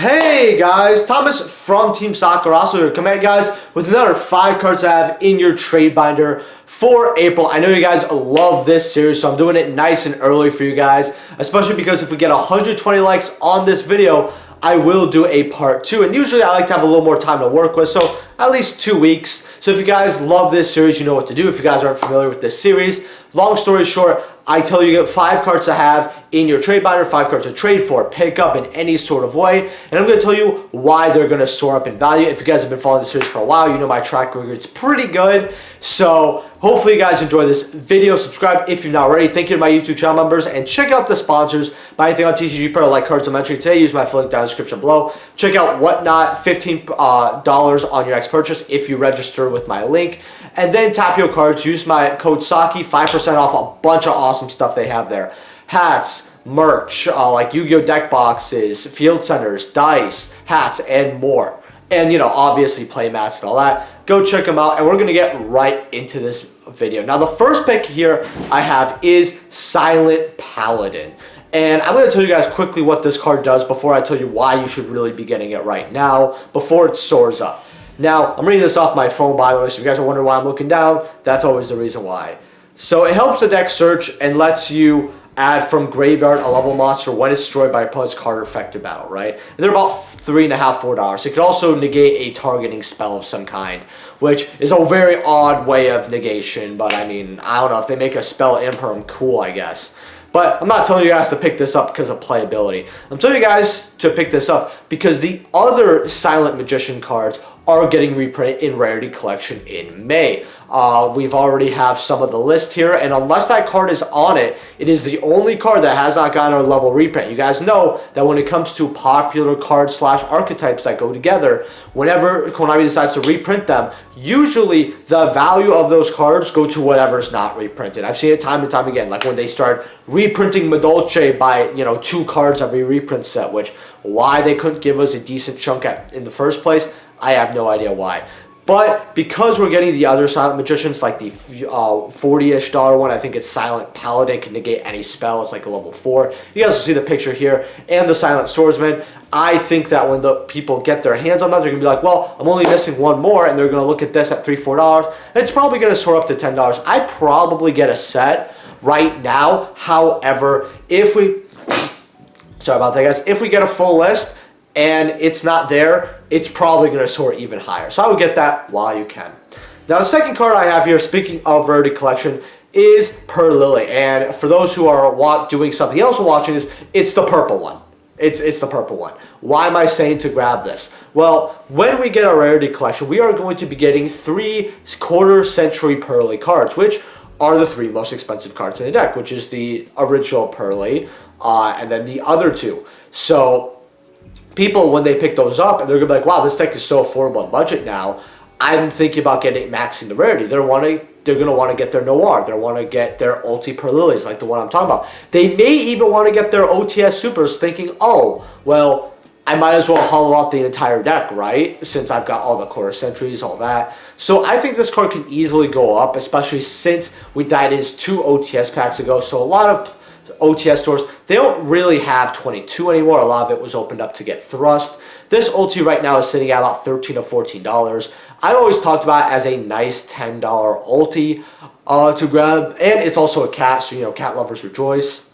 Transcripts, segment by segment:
Hey guys, Thomas from Team Soccer, also here. Come at guys with another 5 cards I have in your trade binder for April. I know you guys love this series, so I'm doing it nice and early for you guys, especially because if we get 120 likes on this video, I will do a part 2. And usually I like to have a little more time to work with, so at least 2 weeks. So if you guys love this series, you know what to do. If you guys aren't familiar with this series, long story short, I tell you 5 cards to have in your trade binder, 5 cards to trade for, pick up in any sort of way. And I'm going to tell you why they're going to soar up in value. If you guys have been following the series for a while, you know my track record is pretty good. So hopefully you guys enjoy this video. Subscribe if you're not already. Thank you to my YouTube channel members. And check out the sponsors. Buy anything on TCG Pearly like cards I'm mentioning today. Use my link down in the description below. Check out Whatnot, $15 on your next purchase if you register with my link. And then Tapio Cards. Use my code SAKI, 5% off a bunch of awesome stuff they have there. Hats, merch, like Yu-Gi-Oh! Deck boxes, field centers, dice, hats, and more. And, you know, obviously play mats and all that. Go check them out, and we're going to get right into this video. Now, the first pick here I have is Silent Paladin. And I'm going to tell you guys quickly what this card does before I tell you why you should really be getting it right now, before it soars up. Now, I'm reading this off my phone, by the way, so if you guys are wondering why I'm looking down, that's always the reason why. So it helps the deck search and lets you add from graveyard a level monster when it's destroyed by opponent's card or effective battle, right? And they're about $3.50, $4. It could also negate a targeting spell of some kind, which is a very odd way of negation, but I mean, I don't know, if they make a spell imperm, cool, I guess. But I'm not telling you guys to pick this up because of playability. I'm telling you guys to pick this up because the other Silent Magician cards are getting reprinted in Rarity Collection in May. We've already have some of the list here, and unless that card is on it, it is the only card that has not gotten a level reprint. You guys know that when it comes to popular cards / archetypes that go together, whenever Konami decides to reprint them, usually the value of those cards go to whatever's not reprinted. I've seen it time and time again, like when they start reprinting Madolche by, you know, 2 cards every reprint set, which why they couldn't give us a decent chunk in the first place, I have no idea why. But because we're getting the other Silent Magicians, like the $40-ish one, I think it's Silent Paladin, can negate any spell. It's like a level 4. You guys will see the picture here. And the Silent Swordsman. I think that when the people get their hands on that, they're going to be like, well, I'm only missing one more. And they're going to look at this at $3, $4. It's probably going to soar up to $10. I'd probably get a set right now. However, if we... Sorry about that, guys. If we get a full list and it's not there, it's probably going to soar even higher. So I would get that while you can. Now, the second card I have here, speaking of Rarity Collection, is Pearly. And for those who are doing something else while watching this, it's the purple one. It's the purple one. Why am I saying to grab this? Well, when we get a Rarity Collection, we are going to be getting 3 quarter-century Pearly cards, which are the 3 most expensive cards in the deck, which is the original Pearly, and then the other 2. So people, when they pick those up, and they're going to be like, wow, this deck is so affordable on budget now, I'm thinking about maxing the rarity. They're going to want to get their Noir. They want to get their Ulti Pearlilies, like the one I'm talking about. They may even want to get their OTS Supers, thinking, oh, well, I might as well hollow out the entire deck, right? Since I've got all the quarter centuries, all that. So I think this card can easily go up, especially since that is 2 OTS packs ago. So a lot of OTS stores, they don't really have 22 anymore. A lot of it was opened up to get thrust. This ulti right now is sitting at about $13 to $14. I've always talked about it as a nice $10 ulti to grab, and it's also a cat, so you know, cat lovers rejoice.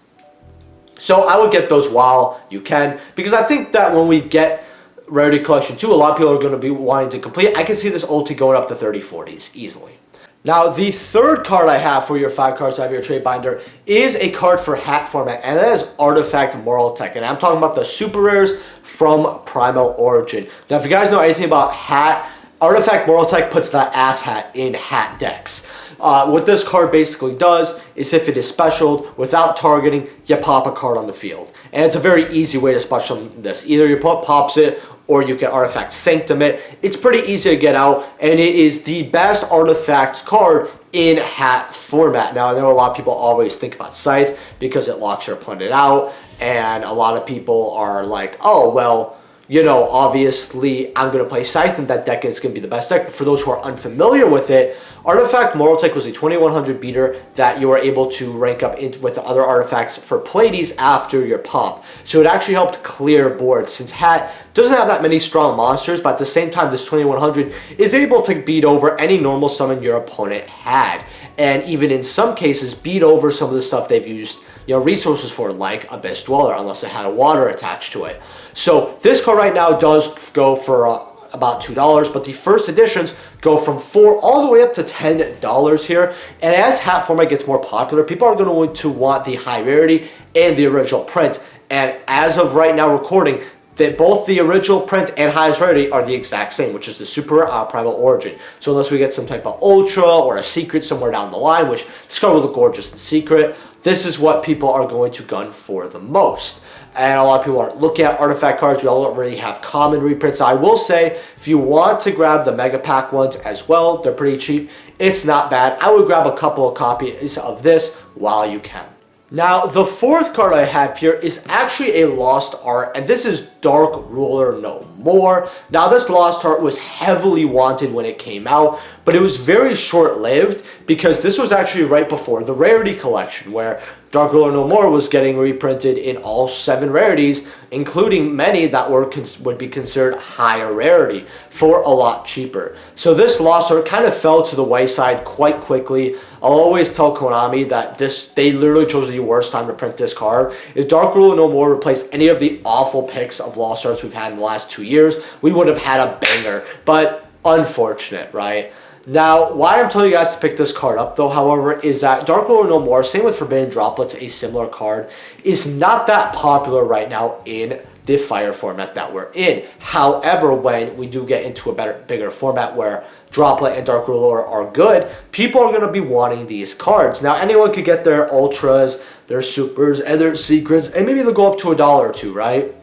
So I would get those while you can, because I think that when we get Rarity Collection 2, a lot of people are going to be wanting to complete. I can see this ulti going up to 30, 40s easily. Now, the third card I have for your 5 cards out of your trade binder is a card for hat format, and that is Artifact Moral Tech. And I'm talking about the super rares from Primal Origin. Now, if you guys know anything about hat, Artifact Moral Tech puts that ass hat in hat decks. What this card basically does is if it is specialed without targeting, you pop a card on the field. And it's a very easy way to special this. Either your opponent pops it, or you can Artifact Sanctum it. It's pretty easy to get out, and it is the best Artifact card in hat format. Now, I know a lot of people always think about Scythe because it locks your opponent out, and a lot of people are like, oh, well, obviously I'm going to play Scythe in that deck and it's going to be the best deck. But for those who are unfamiliar with it, Artifact Mortal was a 2100 beater that you were able to rank up with the other artifacts for Pleiades after your pop. So it actually helped clear boards since Hat doesn't have that many strong monsters, but at the same time this 2100 is able to beat over any normal summon your opponent had. And even in some cases beat over some of the stuff they've used resources for, like Abyss Dweller, unless it had a water attached to it. So this card right now does go for about $2, but the first editions go from $4 all the way up to $10 here. And as Hat format gets more popular, people are going to want the high rarity and the original print. And as of right now recording, that both the original print and highest rarity are the exact same, which is the Super Primal Origin. So unless we get some type of Ultra or a Secret somewhere down the line, which this card will look gorgeous in Secret, this is what people are going to gun for the most. And a lot of people aren't looking at artifact cards. We all already have common reprints. I will say, if you want to grab the Mega Pack ones as well, they're pretty cheap. It's not bad. I would grab a couple of copies of this while you can. Now, the fourth card I have here is actually a Lost Art, and this is Dark Ruler No More. Now, this Lost Art was heavily wanted when it came out, but it was very short-lived because this was actually right before the Rarity Collection, where Dark Ruler No More was getting reprinted in all 7 rarities, including many that would be considered higher rarity for a lot cheaper. So this Lost Art kind of fell to the wayside quite quickly. I'll always tell Konami that they literally chose the worst time to print this card. If Dark Ruler No More replaced any of the awful picks of Lost Arts we've had in the last 2 years, we would have had a banger. But unfortunate, right? Now, why I'm telling you guys to pick this card up, though, however, is that Dark Ruler No More, same with Forbidden Droplets, a similar card, is not that popular right now in the Fire format that we're in. However, when we do get into a bigger format where Droplet and Dark Ruler are good, people are going to be wanting these cards. Now, anyone could get their Ultras, their Supers, and their Secrets, and maybe they'll go up to $1 or $2, right?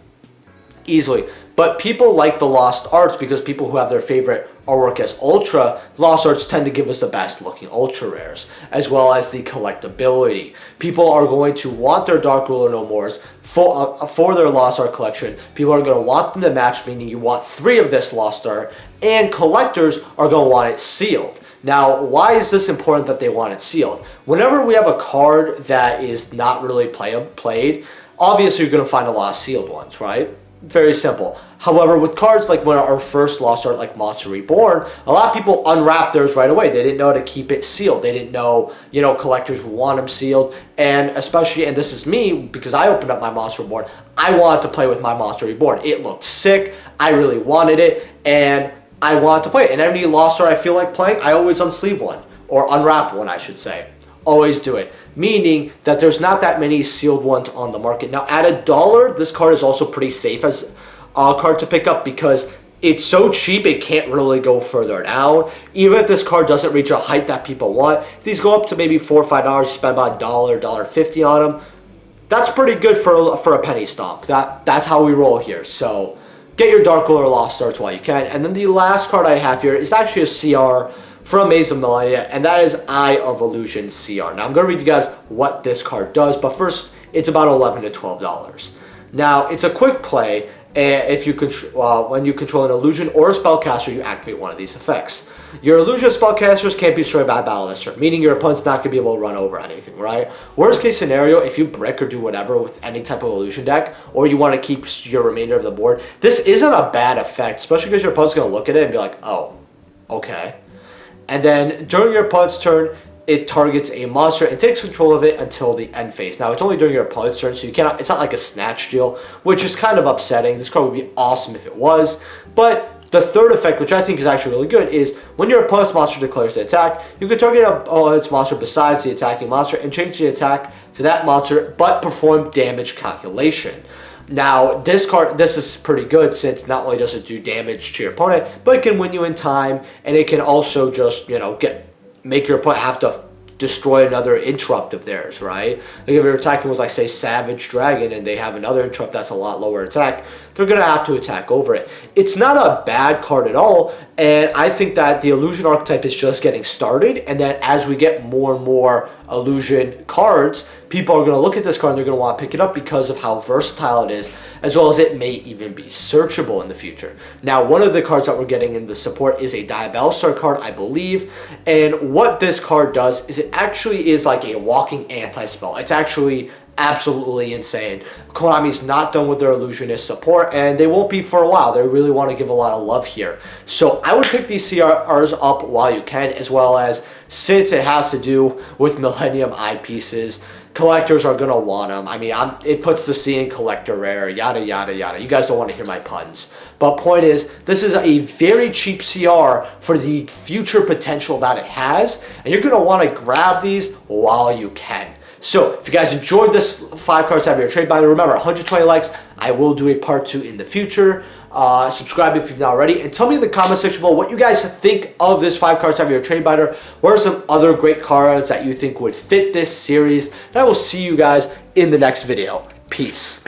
Easily. But people like the Lost Arts because people who have their favorite artwork as Ultra, Lost Arts tend to give us the best looking Ultra Rares, as well as the collectability. People are going to want their Dark Ruler No Mores for their Lost Art collection. People are going to want them to match, meaning you want 3 of this Lost Art, and collectors are going to want it sealed. Now, why is this important that they want it sealed? Whenever we have a card that is not really played, obviously you're going to find a lot of sealed ones, right? Very simple. However, with cards like when our first Lost Art, like Monster Reborn, a lot of people unwrap theirs right away. They didn't know how to keep it sealed. They didn't know, collectors want them sealed. And especially, and this is me, because I opened up my Monster Reborn, I wanted to play with my Monster Reborn. It looked sick. I really wanted it, and I wanted to play it. And any Lost Art I feel like playing, I always unsleeve one, or unwrap one, I should say. Always do it. Meaning that there's not that many sealed ones on the market. Now, at $1, this card is also pretty safe as a card to pick up because it's so cheap it can't really go further down. Even if this card doesn't reach a height that people want, if these go up to maybe $4 or $5, you spend about $1, $1.50 on them, that's pretty good for a penny stock. That's how we roll here. So get your Dark Ruler Lost Arts while you can. And then the last card I have here is actually a CR from Maze of Millennia, and that is Eye of Illusion CR. Now, I'm going to read you guys what this card does, but first, it's about $11 to $12. Now, it's a quick play, and if you when you control an illusion or a spellcaster, you activate one of these effects. Your illusion spellcasters can't be destroyed by a battle this turn, meaning your opponent's not going to be able to run over anything, right? Worst case scenario, if you brick or do whatever with any type of illusion deck, or you want to keep your remainder of the board, this isn't a bad effect, especially because your opponent's going to look at it and be like, oh, okay. And then during your opponent's turn, it targets a monster and takes control of it until the end phase. Now, it's only during your opponent's turn, so you cannot. It's not like a snatch deal, which is kind of upsetting. This card would be awesome if it was. But the third effect, which I think is actually really good, is when your opponent's monster declares the attack, you can target its monster besides the attacking monster and change the attack to that monster, but perform damage calculation. Now, this is pretty good since not only does it do damage to your opponent, but it can win you in time, and it can also just, make your opponent have to destroy another interrupt of theirs, right? Like if you're attacking with, like, say, Savage Dragon, and they have another interrupt that's a lot lower attack, they're going to have to attack over it. It's not a bad card at all, and I think that the illusion archetype is just getting started, and that as we get more and more illusion cards, people are going to look at this card and they're going to want to pick it up because of how versatile it is, as well as it may even be searchable in the future. Now, one of the cards that we're getting in the support is a Diabellstar card, I believe, and what this card does is it actually is like a walking anti-spell. It's actually absolutely insane. Konami's not done with their illusionist support, and they won't be for a while. They really want to give a lot of love here. So I would pick these CRs up while you can, as well as, since it has to do with Millennium eyepieces, collectors are going to want them. I mean, it puts the C in collector rare, yada, yada, yada. You guys don't want to hear my puns. But point is, this is a very cheap CR for the future potential that it has, and you're going to want to grab these while you can. So, if you guys enjoyed this 5 cards out of your trade binder, remember, 120 likes, I will do a part 2 in the future. Subscribe if you've not already, and tell me in the comment section below what you guys think of this 5 cards out of your trade binder. What are some other great cards that you think would fit this series? And I will see you guys in the next video. Peace.